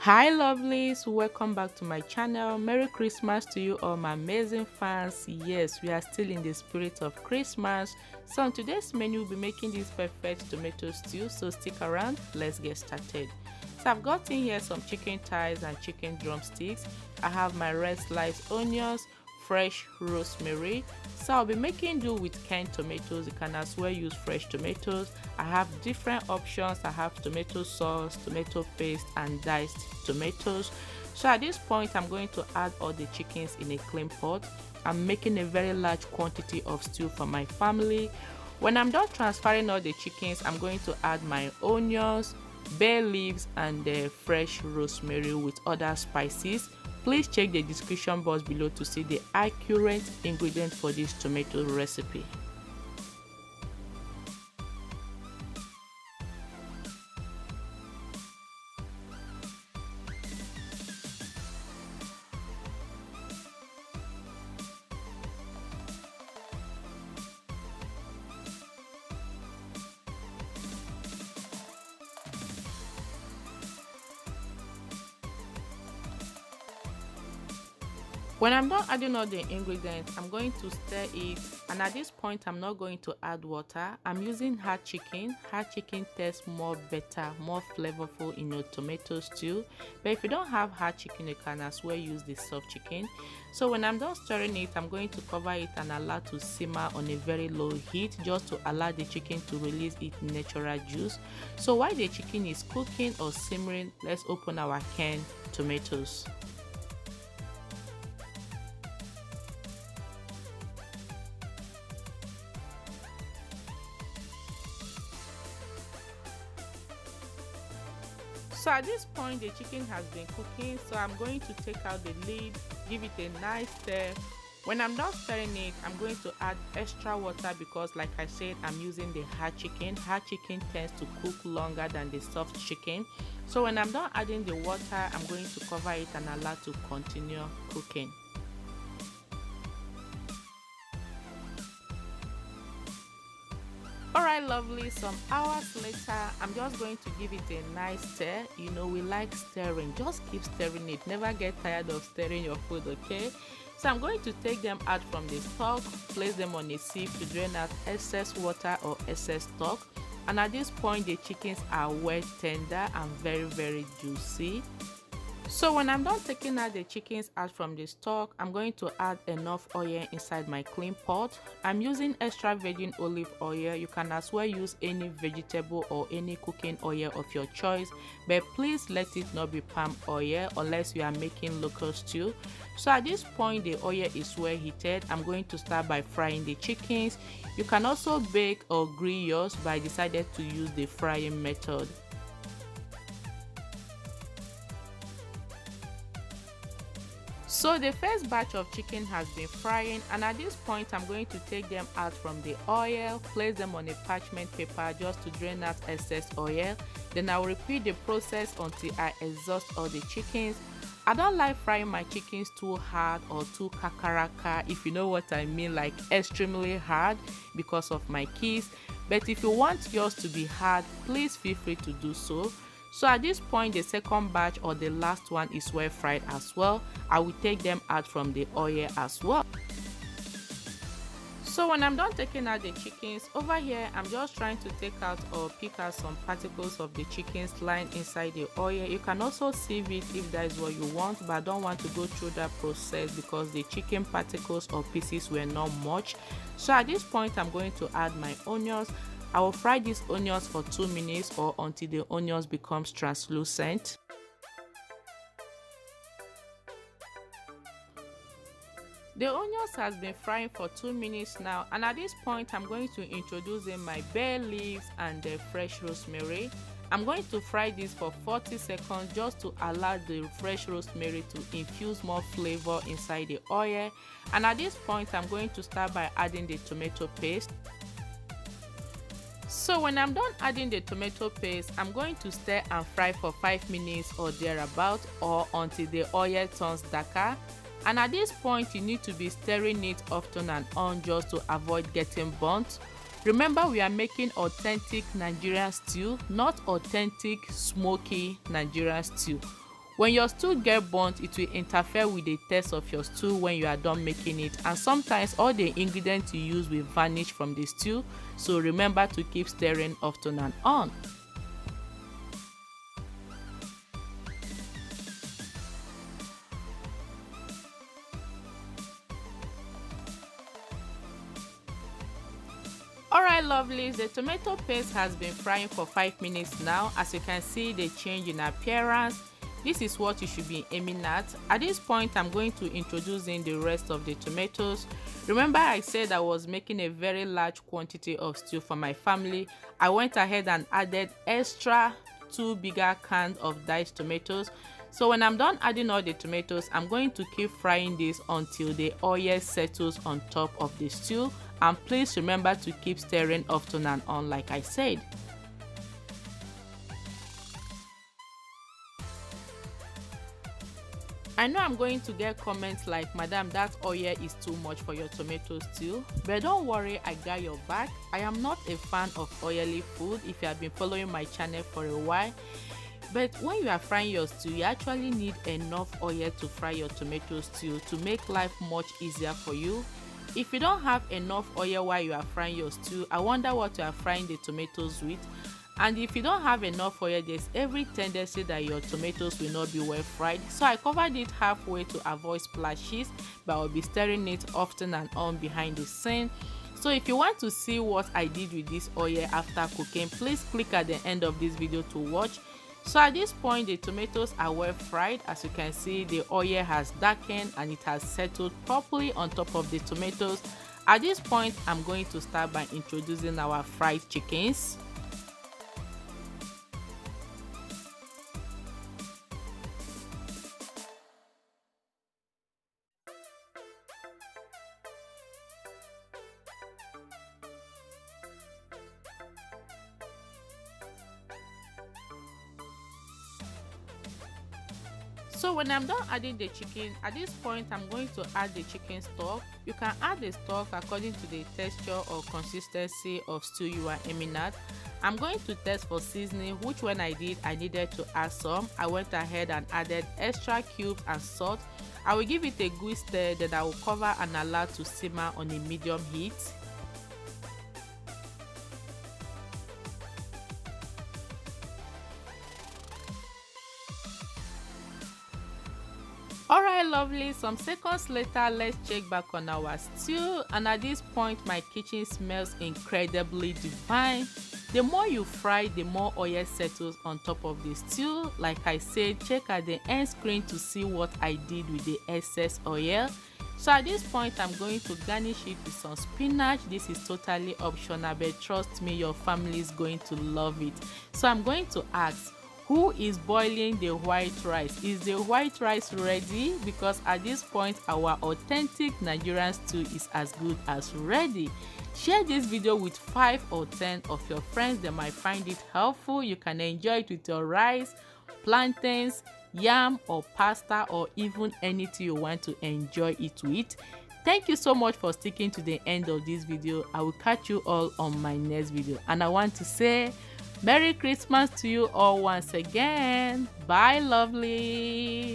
Hi lovelies, welcome back to my channel. Merry Christmas to you all my amazing fans. Yes, we are still in the spirit of Christmas. So on today's menu we'll be making this perfect tomato stew, so stick around, let's get started. So I've got in here some chicken thighs and chicken drumsticks. I have my red sliced onions, fresh rosemary. So I'll be making do with canned tomatoes. You can as well use fresh tomatoes. I have different options. I have tomato sauce, tomato paste and diced tomatoes. So at this point I'm going to add all the chickens in a clean pot. I'm making a very large quantity of stew for my family. When I'm done transferring all the chickens, I'm going to add my onions, bay leaves and the fresh rosemary with other spices. Please check the description box below to see the accurate ingredient for this tomato recipe. When I'm done adding all the ingredients, I'm going to stir it, and at this point I'm not going to add water. I'm using hard chicken. Hard chicken tastes more better, more flavorful in your tomato stew. But if you don't have hard chicken, you can as well use the soft chicken. So when I'm done stirring it, I'm going to cover it and allow to simmer on a very low heat, just to allow the chicken to release its natural juice. So while the chicken is cooking or simmering, let's open our canned tomatoes. So at this point the chicken has been cooking, so I'm going to take out the lid, give it a nice stir. When I'm done stirring it, I'm going to add extra water because like I said, I'm using the hard chicken. Hard chicken tends to cook longer than the soft chicken. So when I'm done adding the water, I'm going to cover it and allow to continue cooking. Alright lovely, some hours later I'm just going to give it a nice stir. You know, we like stirring, just keep stirring it, never get tired of stirring your food, okay? So I'm going to take them out from the stock, place them on a sieve to drain out excess water or excess stock. And at this point the chickens are well tender and very juicy. So when I'm done taking out the chickens out from the stock, I'm going to add enough oil inside my clean pot. I'm using extra virgin olive oil. You can as well use any vegetable or any cooking oil of your choice, but please let it not be palm oil unless you are making local stew. So at this point the oil is well heated. I'm going to start by frying the chickens. You can also bake or grill yours, but I decided to use the frying method. So the first batch of chicken has been frying, and at this point I'm going to take them out from the oil, place them on a parchment paper just to drain out excess oil. Then I will repeat the process until I exhaust all the chickens. I don't like frying my chickens too hard or too kakaraka, if you know what I mean, like extremely hard because of my kids. But if you want yours to be hard, please feel free to do so. So at this point the second batch or the last one is well fried as well. I will take them out from the oil as well. So when I'm done taking out the chickens, over here I'm just trying to take out or pick out some particles of the chickens lying inside the oil. You can also sieve it if that is what you want, but I don't want to go through that process because the chicken particles or pieces were not much. So at this point I'm going to add my onions. I will fry these onions for 2 minutes or until the onions becomes translucent. The onions has been frying for 2 minutes now, and at this point I'm going to introduce in my bay leaves and the fresh rosemary. I'm going to fry this for 40 seconds just to allow the fresh rosemary to infuse more flavor inside the oil. And at this point I'm going to start by adding the tomato paste. So when I'm done adding the tomato paste, I'm going to stir and fry for 5 minutes or thereabout, or until the oil turns darker. And at this point you need to be stirring it often and on just to avoid getting burnt. Remember, we are making authentic Nigerian stew, not authentic smoky Nigerian stew. When your stew get burnt, it will interfere with the taste of your stew when you are done making it, and sometimes all the ingredients you use will vanish from the stew, so remember to keep stirring often and on. Alright lovelies, the tomato paste has been frying for 5 minutes now. As you can see, the change in appearance. This is what you should be aiming at. At this point, I'm going to introduce in the rest of the tomatoes. Remember I said I was making a very large quantity of stew for my family. I went ahead and added extra 2 bigger cans of diced tomatoes. So when I'm done adding all the tomatoes, I'm going to keep frying this until the oil settles on top of the stew. And please remember to keep stirring often and on like I said. I know I'm going to get comments like, "Madam, that oil is too much for your tomato stew," but don't worry, I got your back. I am not a fan of oily food if you have been following my channel for a while. But when you are frying your stew, you actually need enough oil to fry your tomato stew to make life much easier for you. If you don't have enough oil while you are frying your stew, I wonder what you are frying the tomatoes with. And if you don't have enough oil, there's every tendency that your tomatoes will not be well fried. So I covered it halfway to avoid splashes, but I'll be stirring it often and on behind the scene. So if you want to see what I did with this oil after cooking, please click at the end of this video to watch. So at this point, the tomatoes are well fried. As you can see, the oil has darkened and it has settled properly on top of the tomatoes. At this point, I'm going to start by introducing our fried chickens. So when I'm done adding the chicken, at this point I'm going to add the chicken stock. You can add the stock according to the texture or consistency of stew you are aiming at. I'm going to test for seasoning, which when I did, I needed to add some. I went ahead and added extra cubes and salt. I will give it a good stir, then I will cover and allow to simmer on a medium heat. Alright lovely, some seconds later, let's check back on our stew, and at this point my kitchen smells incredibly divine. The more you fry, the more oil settles on top of the stew. Like I said, check at the end screen to see what I did with the excess oil. So at this point I'm going to garnish it with some spinach. This is totally optional, but trust me, your family is going to love it. So I'm going to ask, who is boiling the white rice? Is the white rice ready? Because at this point our authentic Nigerian stew is as good as ready. Share this video with 5 or 10 of your friends. They might find it helpful. You can enjoy it with your rice, plantains, yam or pasta, or even anything you want to enjoy it with. Thank you so much for sticking to the end of this video. I will catch you all on my next video, and I want to say Merry Christmas to you all once again. Bye lovely.